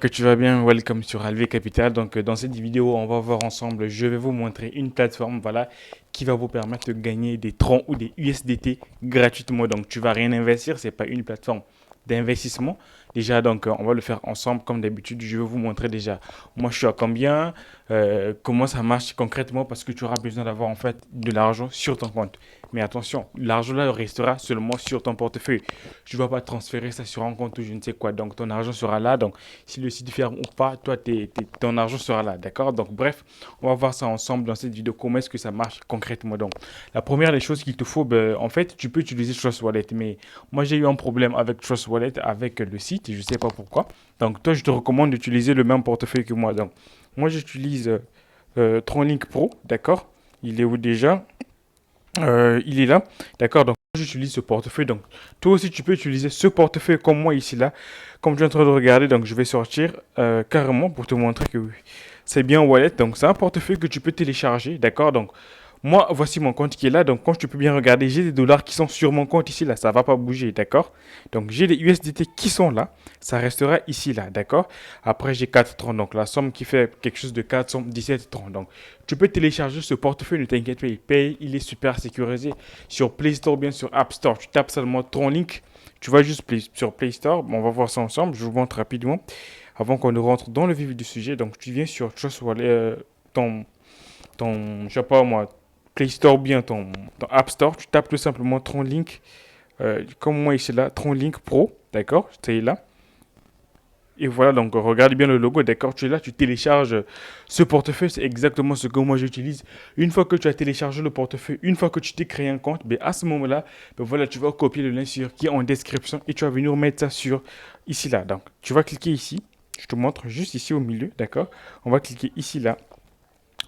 Que tu vas bien, welcome sur Alvé Capital. Donc, dans cette vidéo, on va voir ensemble, je vais vous montrer une plateforme, voilà, qui va vous permettre de gagner des troncs ou des USDT gratuitement. Donc, tu vas rien investir, c'est pas une plateforme d'investissement. Déjà, donc, on va le faire ensemble comme d'habitude. Je vais vous montrer déjà, moi, je suis à combien, comment ça marche concrètement, parce que tu auras besoin d'avoir en fait de l'argent sur ton compte. Mais attention, l'argent là restera seulement sur ton portefeuille. Tu ne vas pas transférer ça sur un compte ou je ne sais quoi. Donc, ton argent sera là. Donc, si le site ferme ou pas, toi, ton argent sera là. D'accord? Donc, bref, on va voir ça ensemble dans cette vidéo. Comment est-ce que ça marche concrètement? Donc, la première des choses qu'il te faut, ben, en fait, tu peux utiliser Trust Wallet. Mais moi, j'ai eu un problème avec Trust Wallet, avec le site. Je ne sais pas pourquoi. Donc, toi, je te recommande d'utiliser le même portefeuille que moi. Donc, moi, j'utilise TronLink Pro. D'accord? Il est où déjà? Il est là. D'accord? Donc, j'utilise ce portefeuille. Donc, toi aussi, tu peux utiliser ce portefeuille comme moi ici, là. Comme tu es en train de regarder, donc je vais sortir carrément pour te montrer que oui, c'est bien Wallet. Donc, c'est un portefeuille que tu peux télécharger. D'accord? Donc, moi, voici mon compte qui est là. Donc, comme tu peux bien regarder, j'ai des dollars qui sont sur mon compte ici, là. Ça ne va pas bouger. D'accord? Donc, j'ai des USDT qui sont là. Ça restera ici, là. D'accord? Après, j'ai 4 troncs. Donc, la somme qui fait quelque chose de 4 somme 17 troncs. Donc, tu peux télécharger ce portefeuille, ne t'inquiète pas, il paye, il est super sécurisé sur Play Store, bien sur App Store. Tu tapes seulement ton link, tu vas juste sur Play Store. Bon, on va voir ça ensemble, je vous montre rapidement avant qu'on ne rentre dans le vif du sujet. Donc, tu viens sur Trust Wallet, ton, je sais pas moi, Play Store, bien ton App Store. Tu tapes tout simplement ton link, comme moi ici là, ton link Pro, d'accord, c'est là. Et voilà, donc regarde bien le logo, d'accord, tu es là, tu télécharges ce portefeuille, c'est exactement ce que moi j'utilise. Une fois que tu as téléchargé le portefeuille, une fois que tu t'es créé un compte, ben à ce moment-là, ben voilà, tu vas copier le lien sur, qui est en description et tu vas venir mettre ça sur ici là. Donc tu vas cliquer ici, je te montre juste ici au milieu, d'accord. On va cliquer ici là.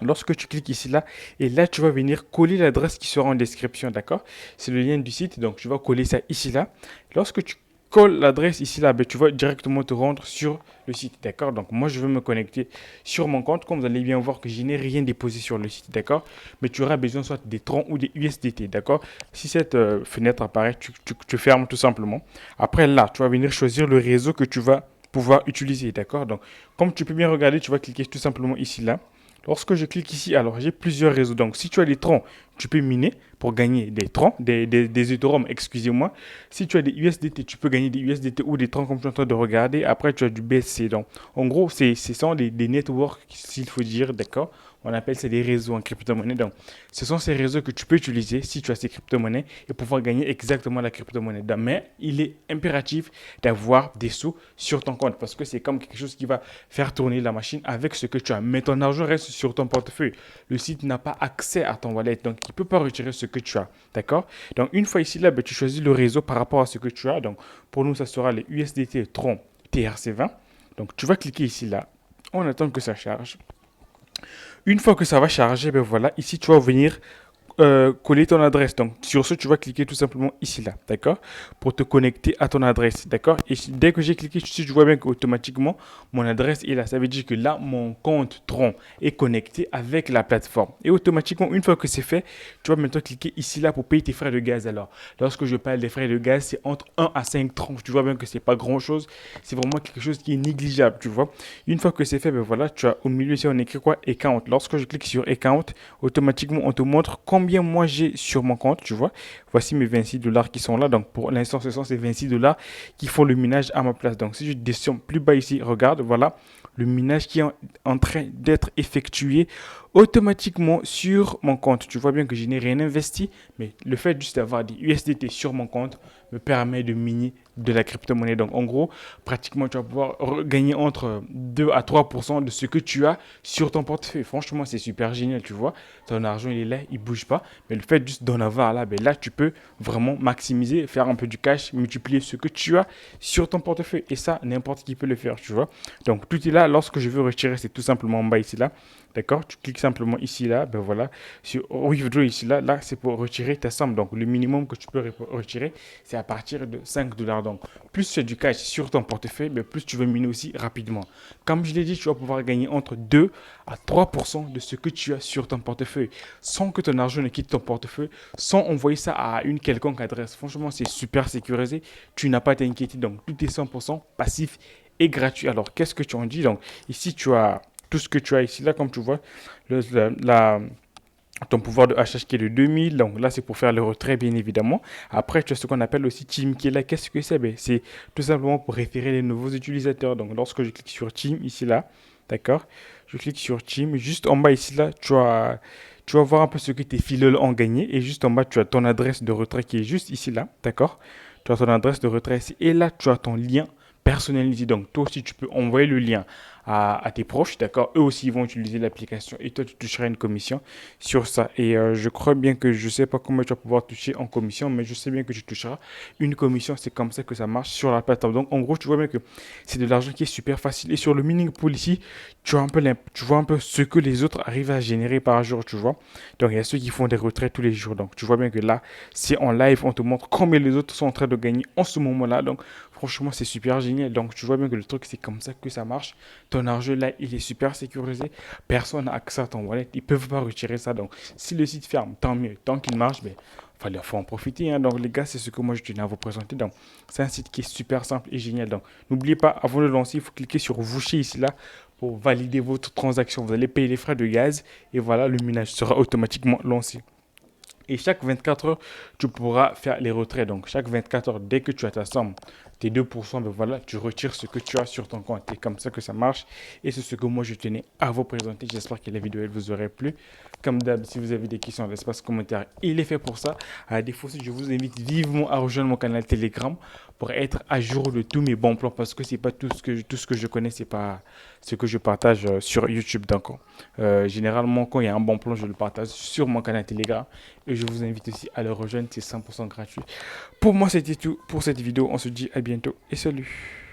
Lorsque tu cliques ici là, et là tu vas venir coller l'adresse qui sera en description, d'accord. C'est le lien du site, donc tu vas coller ça ici là. Lorsque tu colles l'adresse ici là, ben, tu vas directement te rendre sur le site, d'accord. Donc moi je vais me connecter sur mon compte, comme vous allez bien voir que je n'ai rien déposé sur le site, d'accord. Mais tu auras besoin soit des troncs ou des USDT, d'accord. Si cette fenêtre apparaît, tu fermes tout simplement. Après là, tu vas venir choisir le réseau que tu vas pouvoir utiliser, d'accord. Donc comme tu peux bien regarder, tu vas cliquer tout simplement ici là. Lorsque je clique ici, alors j'ai plusieurs réseaux. Donc, si tu as des troncs, tu peux miner pour gagner des troncs, des Ethereum, excusez-moi. Si tu as des USDT, tu peux gagner des USDT ou des troncs comme tu es en train de regarder. Après, tu as du BSC. Donc, en gros, ce sont des networks, s'il faut dire, d'accord. On appelle ça des réseaux en crypto-monnaie. Donc, ce sont ces réseaux que tu peux utiliser si tu as ces crypto-monnaies et pouvoir gagner exactement la crypto-monnaie. Mais il est impératif d'avoir des sous sur ton compte parce que c'est comme quelque chose qui va faire tourner la machine avec ce que tu as. Mais ton argent reste sur ton portefeuille. Le site n'a pas accès à ton wallet, donc il ne peut pas retirer ce que tu as. D'accord? Donc, une fois ici, là, ben, tu choisis le réseau par rapport à ce que tu as. Donc, pour nous, ça sera les USDT Tron TRC20. Donc, tu vas cliquer ici, là. On attend que ça charge. Une fois que ça va charger, ben voilà, ici tu vas venir coller ton adresse. Donc sur ce, tu vas cliquer tout simplement ici là, d'accord, pour te connecter à ton adresse, d'accord. Et dès que j'ai cliqué dessus, je vois bien qu'automatiquement mon adresse est là. Ça veut dire que là, mon compte Tron est connecté avec la plateforme. Et automatiquement, une fois que c'est fait, tu vas maintenant cliquer ici là pour payer tes frais de gaz. Alors, lorsque je parle des frais de gaz, c'est entre 1 à 5 troncs. Tu vois bien que c'est pas grand chose. C'est vraiment quelque chose qui est négligeable, tu vois. Une fois que c'est fait, ben voilà, tu as au milieu ici on écrit quoi? Account. Lorsque je clique sur Account, automatiquement on te montre combien moi j'ai sur mon compte, tu vois. Voici mes 26 dollars qui sont là. Donc pour l'instant, ce sont ces 26 dollars qui font le minage à ma place. Donc si je descends plus bas ici, regarde, voilà le minage qui est en train d'être effectué automatiquement sur mon compte. Tu vois bien que je n'ai rien investi, mais le fait juste d'avoir des USDT sur mon compte me permet de miner de la crypto-monnaie. Donc en gros, pratiquement tu vas pouvoir gagner entre 2 à 3% de ce que tu as sur ton portefeuille. Franchement, c'est super génial, tu vois. Ton argent, il est là, il bouge pas. Mais le fait juste d'en avoir là, ben là, tu peux vraiment maximiser, faire un peu du cash, multiplier ce que tu as sur ton portefeuille. Et ça, n'importe qui peut le faire, tu vois. Donc tout est là. Lorsque je veux retirer, c'est tout simplement en bas ici là. D'accord? Tu cliques simplement ici là. Ben voilà. Sur Withdraw ici là. Là, c'est pour retirer ta somme. Donc le minimum que tu peux retirer, c'est à partir de 5 dollars. Donc plus tu as du cash sur ton portefeuille, ben, plus tu veux miner aussi rapidement. Comme je l'ai dit, tu vas pouvoir gagner entre 2 à 3% de ce que tu as sur ton portefeuille sans que ton argent ne quitte ton portefeuille, sans envoyer ça à une quelconque adresse. Franchement, c'est super sécurisé. Tu n'as pas à t'inquiéter. Donc, tout est 100% passif est gratuit. Alors, qu'est-ce que tu en dis? Donc, ici, tu as tout ce que tu as ici, là, comme tu vois, le- la, la- ton pouvoir de HH qui est de 2000. Donc là, c'est pour faire le retrait, bien évidemment. Après, tu as ce qu'on appelle aussi Team qui est là. Qu'est-ce que c'est? Ben, c'est tout simplement pour référer les nouveaux utilisateurs. Donc, lorsque je clique sur Team, ici, là, d'accord? Je clique sur Team. Juste en bas, ici, là, tu vas voir un peu ce que tes filles ont gagné. Et juste en bas, tu as ton adresse de retrait qui est juste ici, là, d'accord? Tu as ton adresse de retrait ici. Et là, tu as ton lien personnalisé. Donc, toi aussi, tu peux envoyer le lien à tes proches, d'accord? Eux aussi, ils vont utiliser l'application et toi, tu toucheras une commission sur ça. Et je crois bien que je sais pas comment tu vas pouvoir toucher en commission, mais je sais bien que tu toucheras une commission. C'est comme ça que ça marche sur la plateforme. Donc, en gros, tu vois bien que c'est de l'argent qui est super facile. Et sur le mining pool ici, tu vois un peu ce que les autres arrivent à générer par jour, tu vois. Donc, il y a ceux qui font des retraits tous les jours. Donc, tu vois bien que là, c'est en live, on te montre combien les autres sont en train de gagner en ce moment-là. Donc, franchement, c'est super génial. Donc, tu vois bien que le truc, c'est comme ça que ça marche. Ton argent là, il est super sécurisé. Personne n'a accès à ton wallet. Ils ne peuvent pas retirer ça. Donc, si le site ferme, tant mieux. Tant qu'il marche, ben, faut en profiter, hein. Donc, les gars, c'est ce que moi je tenais à vous présenter. Donc, c'est un site qui est super simple et génial. Donc, n'oubliez pas, avant de lancer, il faut cliquer sur Voucher ici là pour valider votre transaction. Vous allez payer les frais de gaz et voilà, le minage sera automatiquement lancé. Et chaque 24 heures, tu pourras faire les retraits. Donc, chaque 24 heures, dès que tu as ta somme, tes 2%, ben voilà, tu retires ce que tu as sur ton compte. Et comme ça que ça marche. Et c'est ce que moi, je tenais à vous présenter. J'espère que la vidéo, elle vous aurait plu. Comme d'hab, si vous avez des questions dans l'espace commentaire, il est fait pour ça. À défaut, je vous invite vivement à rejoindre mon canal Telegram pour être à jour de tous mes bons plans. Parce que c'est pas tout ce que je connais, c'est pas ce que je partage sur YouTube. Donc, généralement, quand il y a un bon plan, je le partage sur mon canal Telegram. Et je vous invite aussi à le rejoindre, c'est 100% gratuit. Pour moi, c'était tout pour cette vidéo. On se dit à bientôt et salut.